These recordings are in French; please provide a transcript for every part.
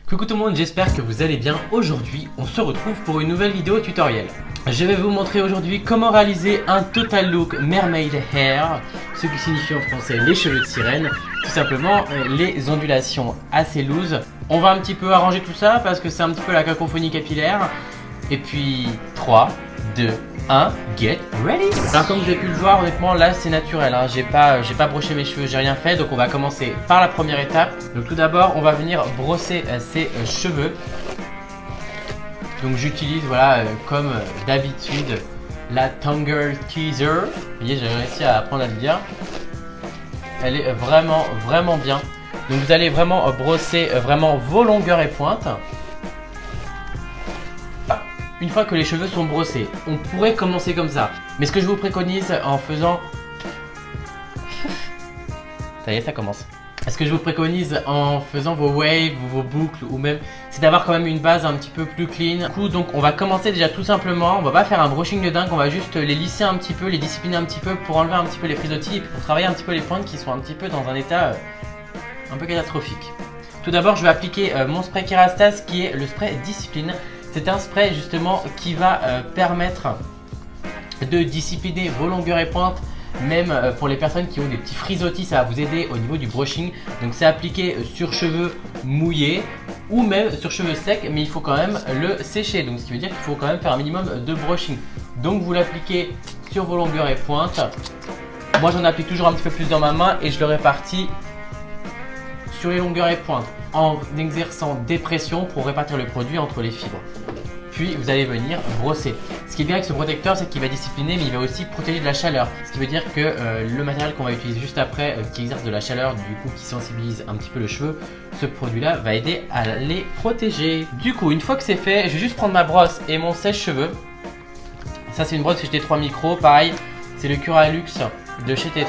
Coucou tout le monde, j'espère que vous allez bien. Aujourd'hui, on se retrouve pour une nouvelle vidéo tutoriel. Je vais vous montrer aujourd'hui comment réaliser un total look mermaid hair, ce qui signifie en français les cheveux de sirène, tout simplement les ondulations assez loose. On va un petit peu arranger tout ça parce que c'est un petit peu la cacophonie capillaire. Et puis 3, 2, 1, get ready. Alors comme vous avez pu le voir, honnêtement là c'est naturel, hein. J'ai pas broché mes cheveux, j'ai rien fait. Donc on va commencer par la première étape. Donc tout d'abord on va venir brosser ses cheveux. Donc j'utilise voilà comme d'habitude la Tongue Teaser. Vous voyez, j'ai réussi à apprendre à le dire. Elle est vraiment bien. Donc vous allez vraiment brosser vraiment vos longueurs et pointes. Une fois que les cheveux sont brossés, on pourrait commencer comme ça. Mais ce que je vous préconise en faisant... Ça y est, ça commence. Ce que je vous préconise en faisant vos waves ou vos boucles ou même, c'est d'avoir quand même une base un petit peu plus clean. Du coup, donc on va commencer déjà tout simplement. On va pas faire un brushing de dingue, on va juste les lisser un petit peu, les discipliner un petit peu pour enlever un petit peu les frisottis et pour travailler un petit peu les pointes qui sont un petit peu dans un état un peu catastrophique. Tout d'abord, je vais appliquer mon spray Kerastase qui est le spray Discipline. C'est un spray justement qui va permettre de discipliner vos longueurs et pointes. Même pour les personnes qui ont des petits frisottis, ça va vous aider au niveau du brushing. Donc c'est appliqué sur cheveux mouillés ou même sur cheveux secs, mais il faut quand même le sécher. Donc ce qui veut dire qu'il faut quand même faire un minimum de brushing. Donc vous l'appliquez sur vos longueurs et pointes. Moi j'en applique toujours un petit peu plus dans ma main et je le répartis sur les longueurs et pointes en exerçant des pressions pour répartir le produit entre les fibres. Puis vous allez venir brosser. Ce qui est bien avec ce protecteur, c'est qu'il va discipliner, mais il va aussi protéger de la chaleur. Ce qui veut dire que le matériel qu'on va utiliser juste après, qui exerce de la chaleur, du coup qui sensibilise un petit peu le cheveu, ce produit-là va aider à les protéger. Du coup, une fois que c'est fait, je vais juste prendre ma brosse et mon sèche-cheveux. Ça, c'est une brosse chez T3 Micro, pareil, c'est le Curalux de chez T3, et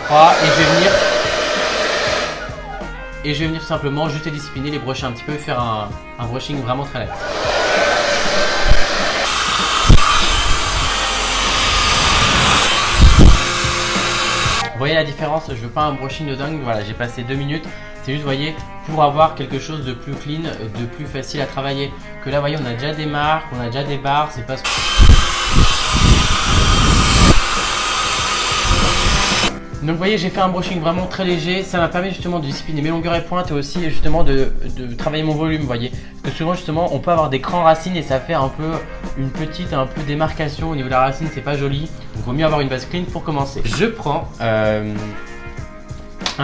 je vais venir tout simplement juste les discipliner, les brusher un petit peu, faire un brushing vraiment très light. Vous voyez la différence, je veux pas un brushing de dingue, voilà, j'ai passé 2 minutes. C'est juste, vous voyez, pour avoir quelque chose de plus clean, de plus facile à travailler. Que là, vous voyez, on a déjà des marques, on a déjà des barres, c'est pas ce... Donc vous voyez, j'ai fait un brushing vraiment très léger, ça m'a permis justement de discipliner mes longueurs et pointes et aussi justement de travailler mon volume, vous voyez. Parce que souvent justement on peut avoir des crans racines et ça fait un peu une petite démarcation au niveau de la racine, c'est pas joli. Donc il vaut mieux avoir une base clean pour commencer. Je prends un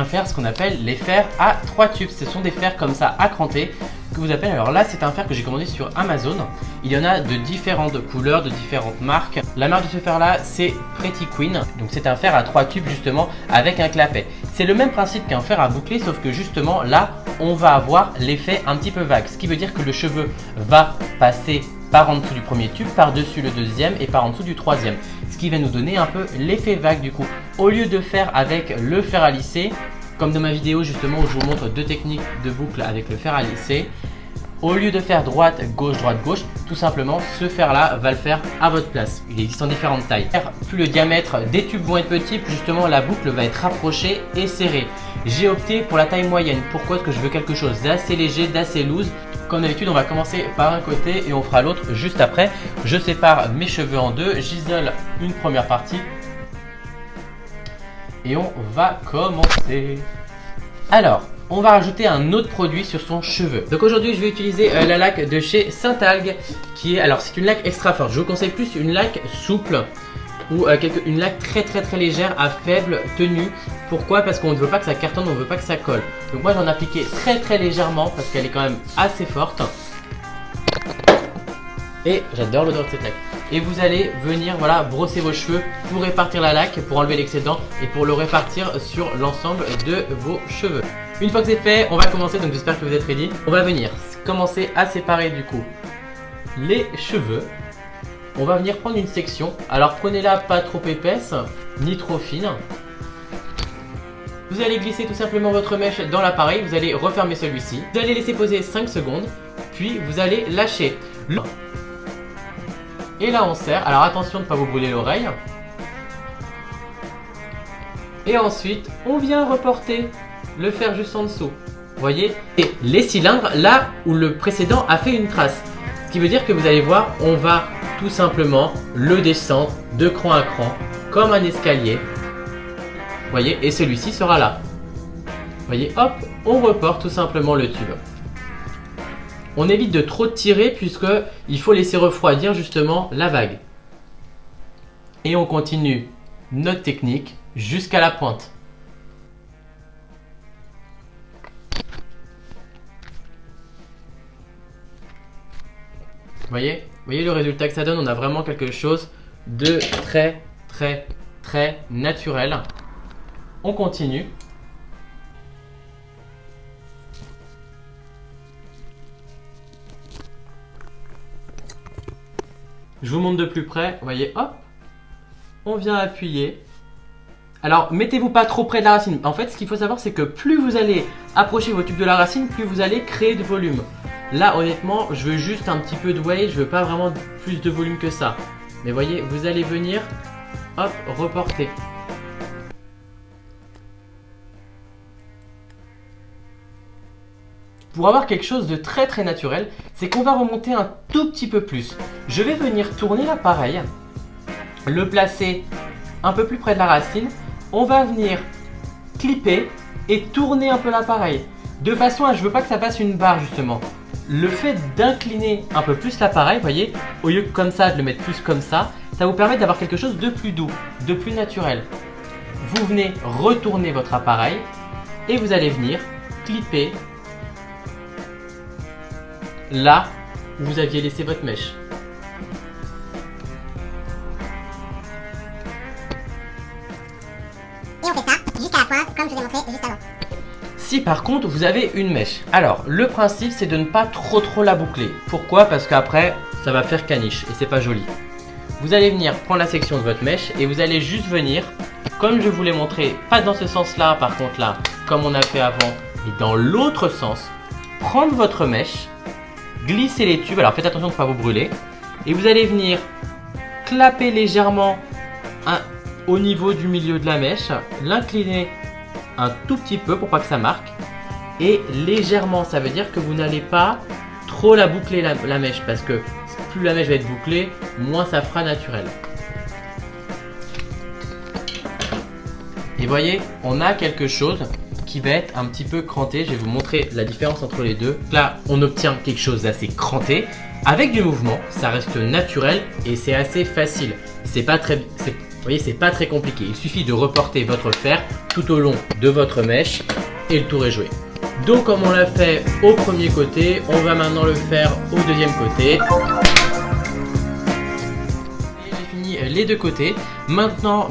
fer, ce qu'on appelle les fers à 3 tubes. Ce sont des fers comme ça à cranter que vous appelez. Alors là c'est un fer que j'ai commandé sur Amazon. Il y en a de différentes couleurs, de différentes marques. La marque de ce fer là c'est Pretty Queen. Donc c'est un fer à 3 tubes justement avec un clapet. C'est le même principe qu'un fer à boucler, sauf que justement là on va avoir l'effet un petit peu vague. Ce qui veut dire que le cheveu va passer par en dessous du premier tube, par dessus le deuxième et par en dessous du troisième. Ce qui va nous donner un peu l'effet vague du coup. Au lieu de faire avec le fer à lisser, comme dans ma vidéo justement où je vous montre 2 techniques de boucle avec le fer à lisser, au lieu de faire droite, gauche, tout simplement ce fer là va le faire à votre place. Il existe en différentes tailles. Plus le diamètre des tubes vont être petits, plus justement la boucle va être rapprochée et serrée. J'ai opté pour la taille moyenne. Pourquoi? Parce que je veux quelque chose d'assez léger, d'assez loose. Comme d'habitude, on va commencer par un côté et on fera l'autre juste après. Je sépare mes cheveux en deux, j'isole une première partie et on va commencer. Alors, on va rajouter un autre produit sur son cheveu. Donc aujourd'hui, je vais utiliser la laque de chez Saint-Algue qui est, alors c'est une laque extra forte. Je vous conseille plus une laque souple ou une laque très légère à faible tenue. Pourquoi? Parce qu'on ne veut pas que ça cartonne, on ne veut pas que ça colle. Donc moi j'en ai appliqué très légèrement parce qu'elle est quand même assez forte. Et j'adore l'odeur de cette laque. Et vous allez venir voilà, brosser vos cheveux pour répartir la laque, pour enlever l'excédent et pour le répartir sur l'ensemble de vos cheveux. Une fois que c'est fait, on va commencer, donc j'espère que vous êtes ready. On va venir commencer à séparer du coup les cheveux. On va venir prendre une section. Alors prenez-la pas trop épaisse, ni trop fine. Vous allez glisser tout simplement votre mèche dans l'appareil. Vous allez refermer celui-ci. Vous allez laisser poser 5 secondes. Puis vous allez lâcher. Et là on serre. Alors attention de ne pas vous brûler l'oreille. Et ensuite, on vient reporter le fer juste en dessous. voyez, et les cylindres là où le précédent a fait une trace. Ce qui veut dire que vous allez voir, on va tout simplement le descendre de cran à cran comme un escalier. Voyez, et celui-ci sera là. Voyez, hop, on reporte tout simplement le tube. On évite de trop tirer puisque il faut laisser refroidir justement la vague. Et on continue notre technique jusqu'à la pointe. Voyez le résultat que ça donne, on a vraiment quelque chose de très naturel. On continue. Je vous montre de plus près, vous voyez, hop, on vient appuyer. Alors, mettez-vous pas trop près de la racine. En fait, ce qu'il faut savoir, c'est que plus vous allez approcher vos tubes de la racine, plus vous allez créer de volume. Là, honnêtement, je veux juste un petit peu de weight, je veux pas vraiment plus de volume que ça. Mais voyez, vous allez venir, hop, reporter. Pour avoir quelque chose de très naturel, c'est qu'on va remonter un tout petit peu plus. Je vais venir tourner l'appareil, le placer un peu plus près de la racine. On va venir clipper et tourner un peu l'appareil. De façon à, je veux pas que ça fasse une barre justement. Le fait d'incliner un peu plus l'appareil, voyez, au lieu que comme ça, de le mettre plus comme ça vous permet d'avoir quelque chose de plus doux, de plus naturel. Vous venez retourner votre appareil et vous allez venir clipper là où vous aviez laissé votre mèche. Et on fait ça jusqu'à la pointe comme je vous ai montré juste avant. Si par contre vous avez une mèche, alors le principe c'est de ne pas trop la boucler. Pourquoi? Parce qu'après ça va faire caniche et c'est pas joli. Vous allez venir prendre la section de votre mèche et vous allez juste venir, comme je vous l'ai montré, pas dans ce sens là par contre là, comme on a fait avant, mais dans l'autre sens, prendre votre mèche, glisser les tubes, alors faites attention de ne pas vous brûler, et vous allez venir clapper légèrement au niveau du milieu de la mèche, l'incliner un tout petit peu pour pas que ça marque, et légèrement, ça veut dire que vous n'allez pas trop la boucler la mèche, parce que plus la mèche va être bouclée, moins ça fera naturel. Et voyez, on a quelque chose qui va être un petit peu cranté. Je vais vous montrer la différence entre les deux. Là, on obtient quelque chose d'assez cranté. Avec du mouvement, ça reste naturel et c'est assez facile. C'est pas très, vous voyez, c'est pas très compliqué. Il suffit de reporter votre fer tout au long de votre mèche et le tour est joué. Donc comme on l'a fait au premier côté, on va maintenant le faire au deuxième côté. J'ai fini les deux côtés. Maintenant,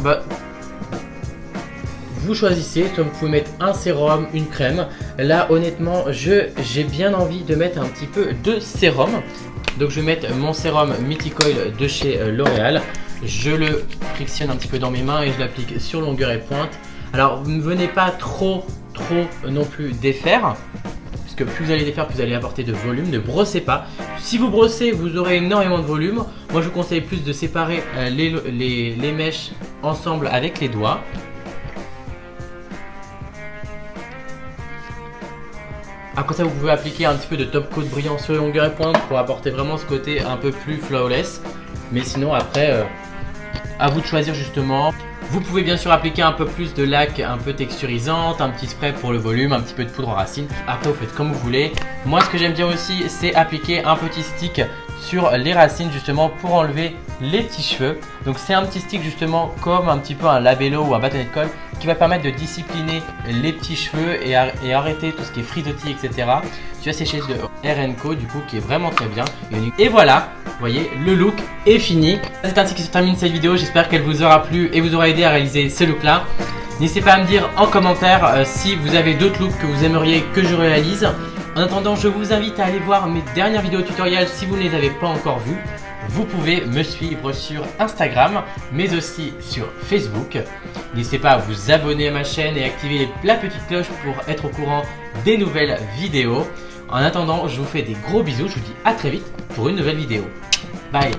vous choisissez, soit vous pouvez mettre un sérum, une crème. Là honnêtement, j'ai bien envie de mettre un petit peu de sérum. Donc je vais mettre mon sérum Mythic Oil de chez L'Oréal. Je le frictionne un petit peu dans mes mains et je l'applique sur longueur et pointe. Alors ne venez pas trop non plus défaire, parce que plus vous allez défaire, plus vous allez apporter de volume. Ne brossez pas. Si vous brossez, vous aurez énormément de volume. Moi je vous conseille plus de séparer les mèches ensemble avec les doigts. Après ça, vous pouvez appliquer un petit peu de top coat brillant sur longueur et pointe pour apporter vraiment ce côté un peu plus flawless. Mais sinon après, à vous de choisir justement. Vous pouvez bien sûr appliquer un peu plus de laque un peu texturisante, un petit spray pour le volume, un petit peu de poudre en racine. Après vous faites comme vous voulez. Moi ce que j'aime bien aussi, c'est appliquer un petit stick sur les racines justement pour enlever les petits cheveux. Donc c'est un petit stick justement comme un petit peu un labello ou un bâtonnet de colle qui va permettre de discipliner les petits cheveux et arrêter tout ce qui est frisottis, etc. Tu as séché de R&Co du coup qui est vraiment très bien. Et voilà, vous voyez, le look est fini. C'est ainsi que se termine cette vidéo. J'espère qu'elle vous aura plu et vous aura aidé à réaliser ce look là. N'hésitez pas à me dire en commentaire si vous avez d'autres looks que vous aimeriez que je réalise. En attendant, je vous invite à aller voir mes dernières vidéos tutoriels si vous ne les avez pas encore vues. Vous pouvez me suivre sur Instagram, mais aussi sur Facebook. N'hésitez pas à vous abonner à ma chaîne et activer la petite cloche pour être au courant des nouvelles vidéos. En attendant, je vous fais des gros bisous. Je vous dis à très vite pour une nouvelle vidéo. Bye!